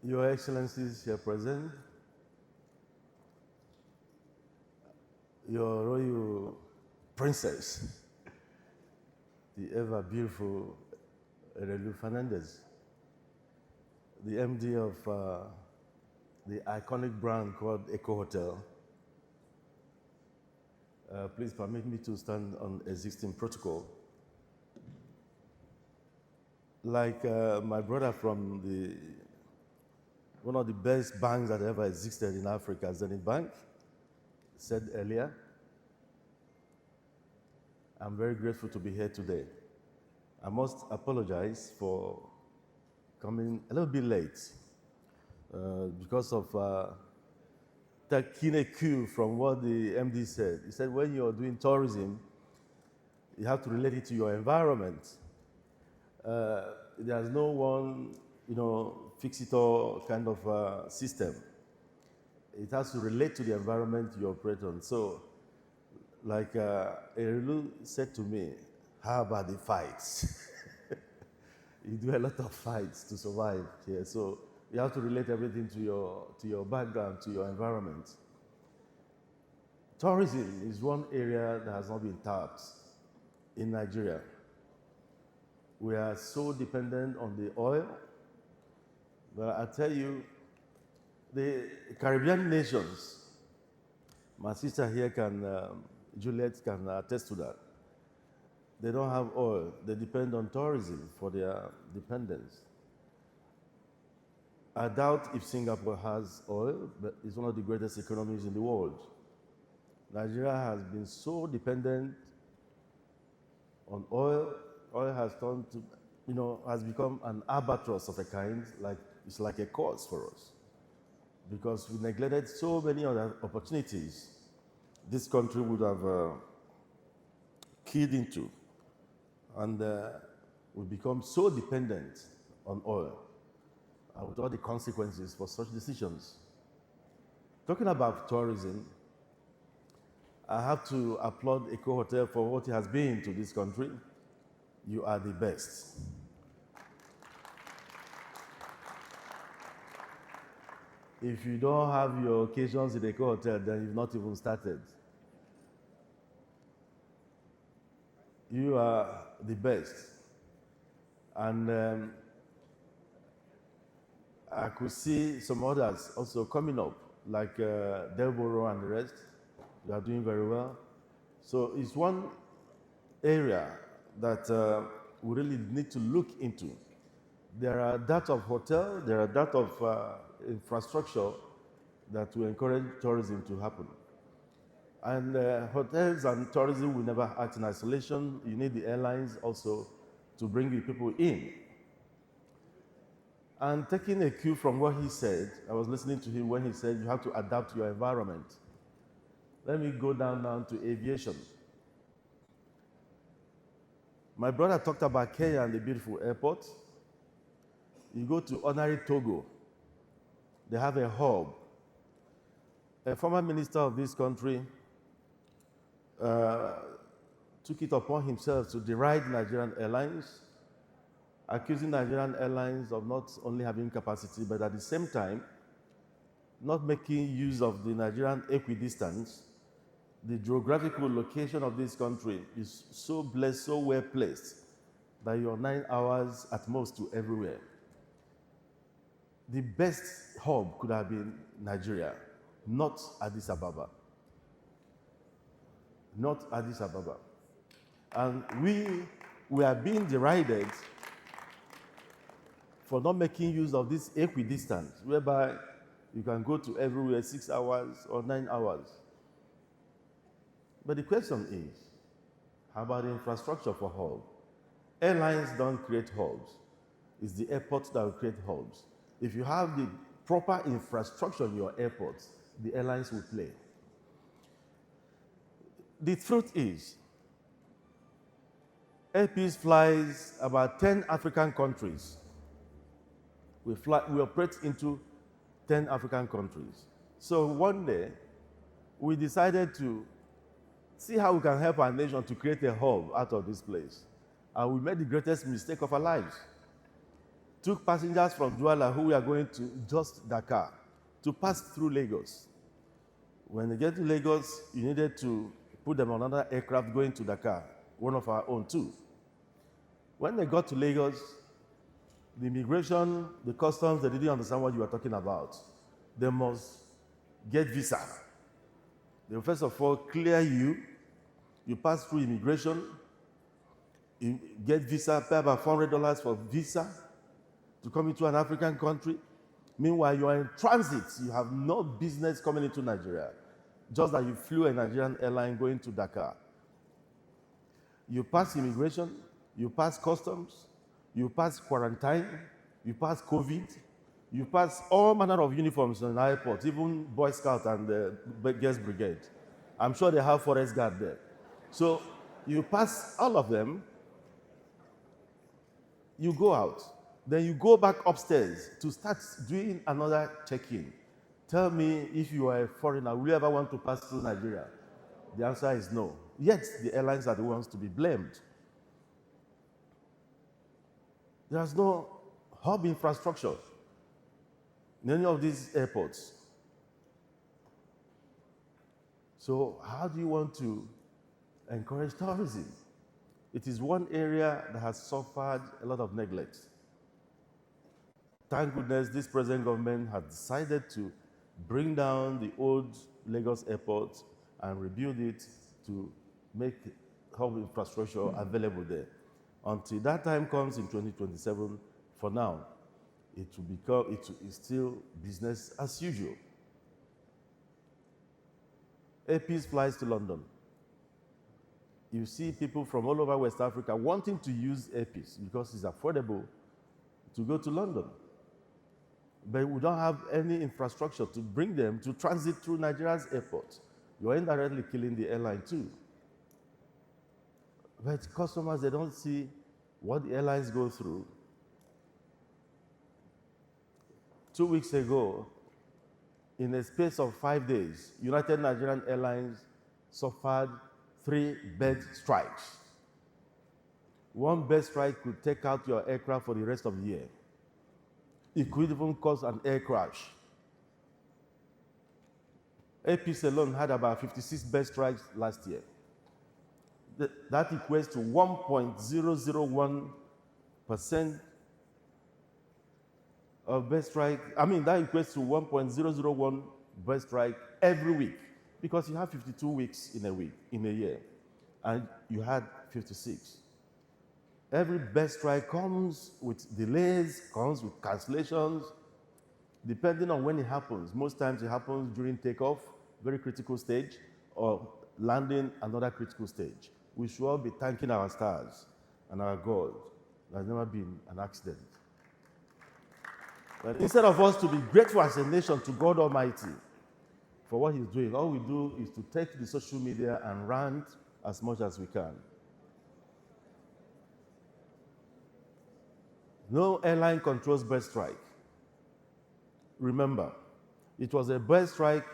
Your Excellencies here present, Your Royal Princess, the ever beautiful Erelu Fernandez, the MD of the iconic brand called Eco Hotel. Please permit me to stand on existing protocol. Like my brother from one of the best banks that ever existed in Africa, Zenith Bank, said earlier, I'm very grateful to be here today. I must apologize for coming a little bit late because of taking a cue from what the MD said. He said when you're doing tourism, you have to relate it to your environment. There's no one, fix-it-all kind of system. It has to relate to the environment you operate on. So, like Erelu said to me, how about the fights? You do a lot of fights to survive here. So you have to relate everything to your background, to your environment. Tourism is one area that has not been tapped in Nigeria. We are so dependent on the oil, but I tell you, the Caribbean nations, my sister here Juliet can attest to that. They don't have oil. They depend on tourism for their dependence. I doubt if Singapore has oil, but it's one of the greatest economies in the world. Nigeria has been so dependent on oil. Oil has turned to, has become an albatross of a kind, it's like a cause for us. Because we neglected so many other opportunities this country would have keyed into. And we become so dependent on oil with all the consequences for such decisions. Talking about tourism, I have to applaud Eco Hotel for what it has been to this country. You are the best. If you don't have your occasions in the Eco Hotel, then you've not even started. You are the best. And I could see some others also coming up, like Delboro and the rest. They are doing very well. So it's one area that we really need to look into. There are that of hotel, there are that of infrastructure that will encourage tourism to happen. And hotels and tourism will never act in isolation. You need the airlines also to bring the people in. And taking a cue from what he said, I was listening to him when he said you have to adapt to your environment. Let me go down now to aviation. My brother talked about Kenya and the beautiful airport. You go to ordinary Togo, they have a hub. A former minister of this country took it upon himself to deride Nigerian airlines, accusing Nigerian airlines of not only having capacity, but at the same time, not making use of the Nigerian equidistance. The geographical location of this country is so blessed, so well placed, that you're 9 hours at most to everywhere. The best hub could have been Nigeria, not Addis Ababa. Not Addis Ababa. And we are being derided for not making use of this equidistance, whereby you can go to everywhere 6 hours or 9 hours. But the question is, how about the infrastructure for hub? Airlines don't create hubs. It's the airports that will create hubs. If you have the proper infrastructure in your airports, the airlines will play. The truth is, Air Peace flies about 10 African countries. We operate into 10 African countries. So one day, we decided to see how we can help our nation to create a hub out of this place. And we made the greatest mistake of our lives. took passengers from Douala who were going to just Dakar to pass through Lagos. When they get to Lagos, you needed to put them on another aircraft going to Dakar, one of our own too. When they got to Lagos, the immigration, the customs, they didn't understand what you were talking about. They must get visa. They will first of all clear you. You pass through immigration, you get visa, pay about $400 for visa to come into an African country. Meanwhile, you are in transit. You have no business coming into Nigeria, just that you flew a Nigerian airline going to Dakar. You pass immigration, you pass customs, you pass quarantine, you pass COVID, you pass all manner of uniforms in the airport, even Boy Scout and the Girls Brigade. I'm sure they have forest guard there. So you pass all of them, you go out. Then you go back upstairs to start doing another check-in. Tell me, if you are a foreigner, will you ever want to pass through Nigeria? The answer is no. Yet the airlines are the ones to be blamed. There's no hub infrastructure in any of these airports. So how do you want to encourage tourism? It is one area that has suffered a lot of neglect. Thank goodness this present government has decided to bring down the old Lagos airport and rebuild it to make hub infrastructure available there. Until that time comes in 2027, for now, it is still business as usual. AP's flies to London. You see people from all over West Africa wanting to use APs because it's affordable to go to London. But we don't have any infrastructure to bring them to transit through Nigeria's airport. You're indirectly killing the airline too. But customers, they don't see what the airlines go through. 2 weeks ago, in a space of 5 days, United Nigerian Airlines suffered 3 bird strikes. One bird strike could take out your aircraft for the rest of the year. It could even cause an air crash. APs alone had about 56 bird strikes last year. That equates to 1.001% of bird strike. I mean, that equates to 1.001 bird strike every week, because you have 52 weeks in a week, in a year, and you had 56. Every bird strike comes with delays, comes with cancellations, depending on when it happens. Most times it happens during takeoff, very critical stage, or landing, another critical stage. We should all be thanking our stars and our God. There's never been an accident. But instead of us to be grateful as a nation to God Almighty for what He's doing, all we do is to take the social media and rant as much as we can. No airline controls bird strike. Remember, it was a bird strike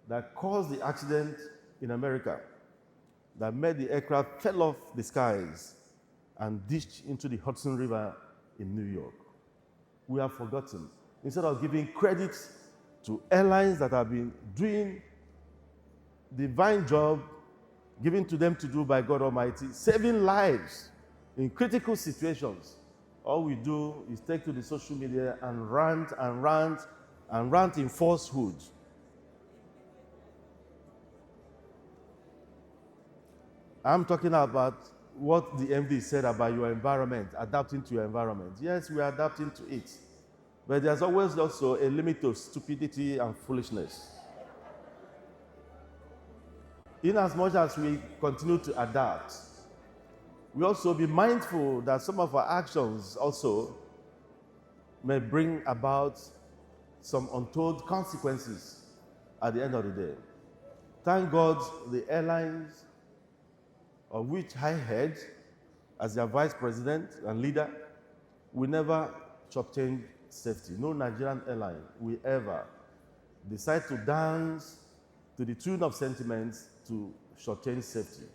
that caused the accident in America, that made the aircraft fell off the skies and ditched into the Hudson River in New York. We have forgotten. Instead of giving credit to airlines that have been doing the divine job given to them to do by God Almighty, saving lives in critical situations, all we do is take to the social media and rant and rant and rant in falsehood. I'm talking about what the MD said about your environment, adapting to your environment. Yes, we are adapting to it. But there's always also a limit to stupidity and foolishness. In as much as we continue to adapt, we also be mindful that some of our actions also may bring about some untold consequences at the end of the day. Thank God the airlines, of which I head as their vice president and leader, we never shortchange safety. No Nigerian airline will ever decide to dance to the tune of sentiments to shortchange safety.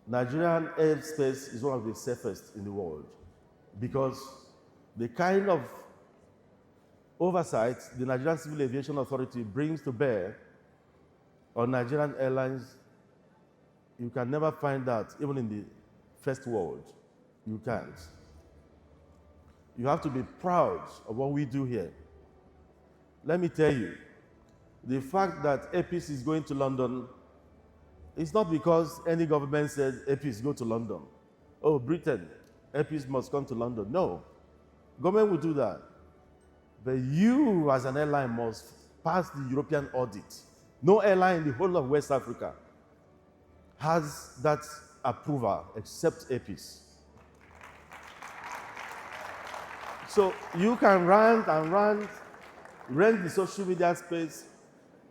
Nigerian airspace is one of the safest in the world because The kind of oversight the Nigerian Civil Aviation Authority brings to bear on Nigerian airlines, you can never find that even in the first world. You can't. You have to be proud of what we do here. Let me tell you, the fact that APIS is going to London is not because any government said APIS go to London. Oh, Britain, APIS must come to London. No, government will do that. But you as an airline must pass the European audit. No airline in the whole of West Africa has that approval except APIS. So you can rant and rent the social media space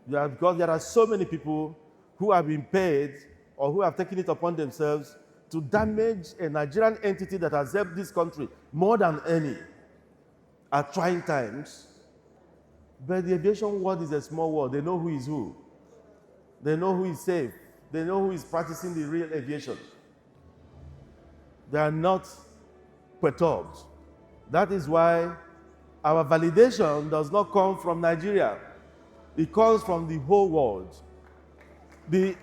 because there are so many people who have been paid or who have taken it upon themselves to damage a Nigerian entity that has helped this country more than any at trying times. But the aviation world is a small world. They know who is who. They know who is safe. They know who is practicing the real aviation. They are not perturbed. That is why our validation does not come from Nigeria. It comes from the whole world. This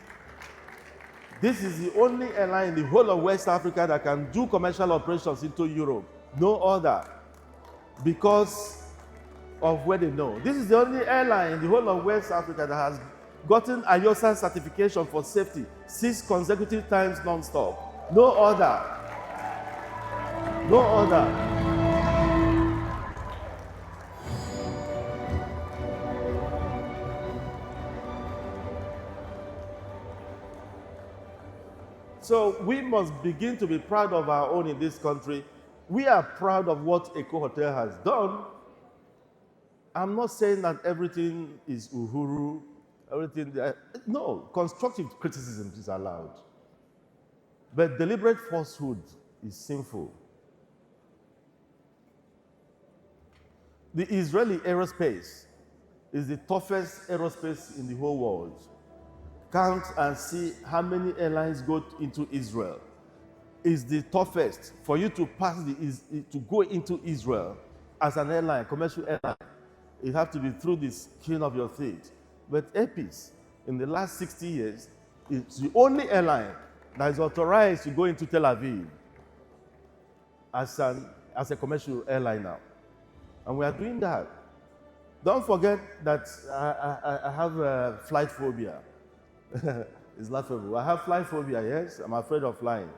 is the only airline in the whole of West Africa that can do commercial operations into Europe. No other. Because of where they know. This is the only airline in the whole of West Africa that has gotten IOSA certification for safety 6 consecutive times non-stop. No other. No other. So we must begin to be proud of our own in this country. We are proud of what Eco Hotel has done. I'm not saying that everything is uhuru, everything. No, constructive criticism is allowed. But deliberate falsehood is sinful. The Israeli aerospace is the toughest aerospace in the whole world. Count and see how many airlines go into Israel. It's the toughest. For you to to go into Israel as an airline, commercial airline, it has to be through the skin of your teeth. But APIS, in the last 60 years, is the only airline that is authorized to go into Tel Aviv as a commercial airline now. And we are doing that. Don't forget that I have flight phobia. It's not phobia. I have flight phobia, yes. I'm afraid of flying.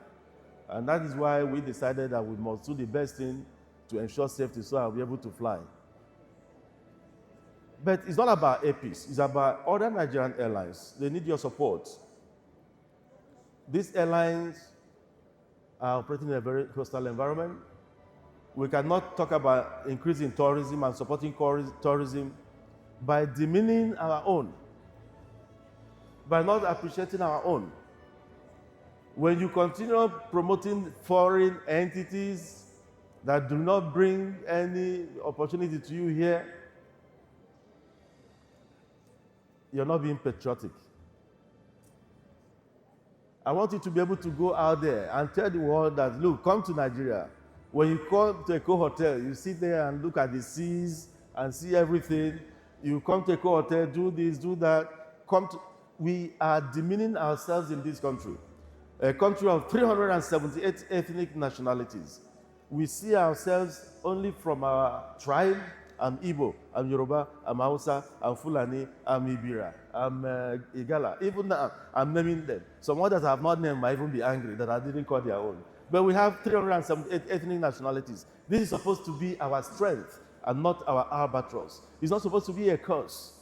And that is why we decided that we must do the best thing to ensure safety so I'll be able to fly. But it's not about APIS. It's about other Nigerian airlines. They need your support. These airlines are operating in a very hostile environment. We cannot talk about increasing tourism and supporting tourism by demeaning our own, by not appreciating our own. When you continue promoting foreign entities that do not bring any opportunity to you here, you're not being patriotic. I want you to be able to go out there and tell the world that, look, come to Nigeria. When you come to Eco Hotel, you sit there and look at the seas and see everything. You come to Eco Hotel, do this, do that. We are demeaning ourselves in this country. A country of 378 ethnic nationalities. We see ourselves only from our tribe. I'm Igbo, I'm Yoruba, I'm Hausa, I'm Fulani, I'm Ibira, I'm Igala. Even now, I'm naming them. Some others I have not named might even be angry that I didn't call their own. But we have 378 ethnic nationalities. This is supposed to be our strength and not our albatross. It's not supposed to be a curse.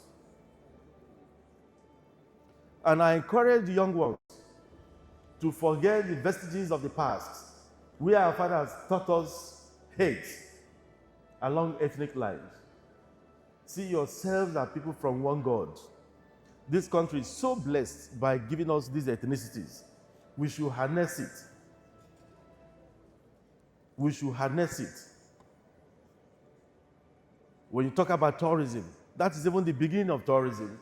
And I encourage the young ones to forget the vestiges of the past. We, our fathers, taught us hate along ethnic lines. See yourselves as people from one God. This country is so blessed by giving us these ethnicities. We should harness it. We should harness it. When you talk about tourism, that is even the beginning of tourism.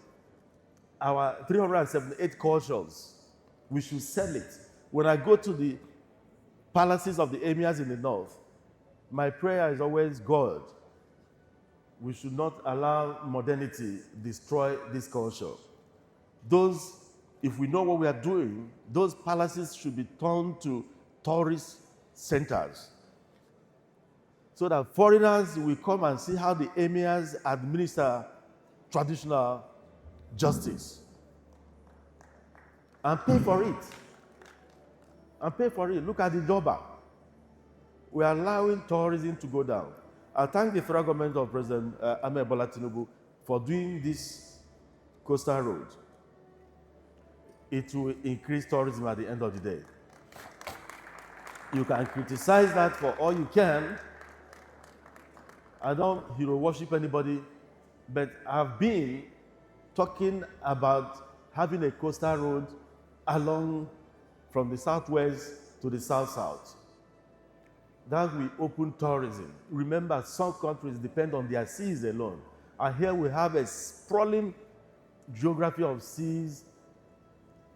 Our 378 cultures, we should sell it. When I go to the palaces of the emirs in the north, My prayer is always, God, we should not allow modernity destroy this culture. Those, if we know what we are doing, those palaces should be turned to tourist centers so that foreigners will come and see how the emirs administer traditional justice and pay for it. And pay for it. Look at the Doba. We are allowing tourism to go down. I thank the federal government of President Ahmed Bola Tinubu for doing this coastal road. It will increase tourism at the end of the day. You can criticize that for all you can. I don't hero worship anybody, but I've been talking about having a coastal road along from the southwest to the south-south. That will open tourism. Remember, some countries depend on their seas alone. And here we have a sprawling geography of seas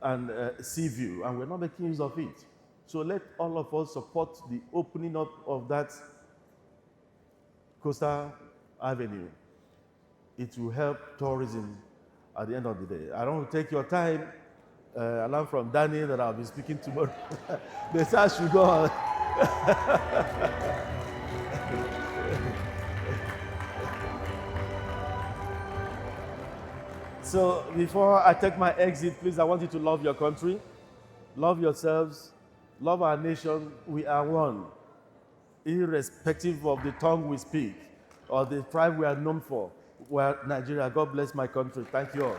and sea view, and we're not making use of it. So let all of us support the opening up of that coastal avenue. It will help tourism at the end of the day. I don't want to take your time. I learned from Danny that I'll be speaking tomorrow. They say I should go on. So before I take my exit, please, I want you to love your country, love yourselves, love our nation. We are one, irrespective of the tongue we speak or the tribe we are known for. We are Nigeria. God bless my country. Thank you all.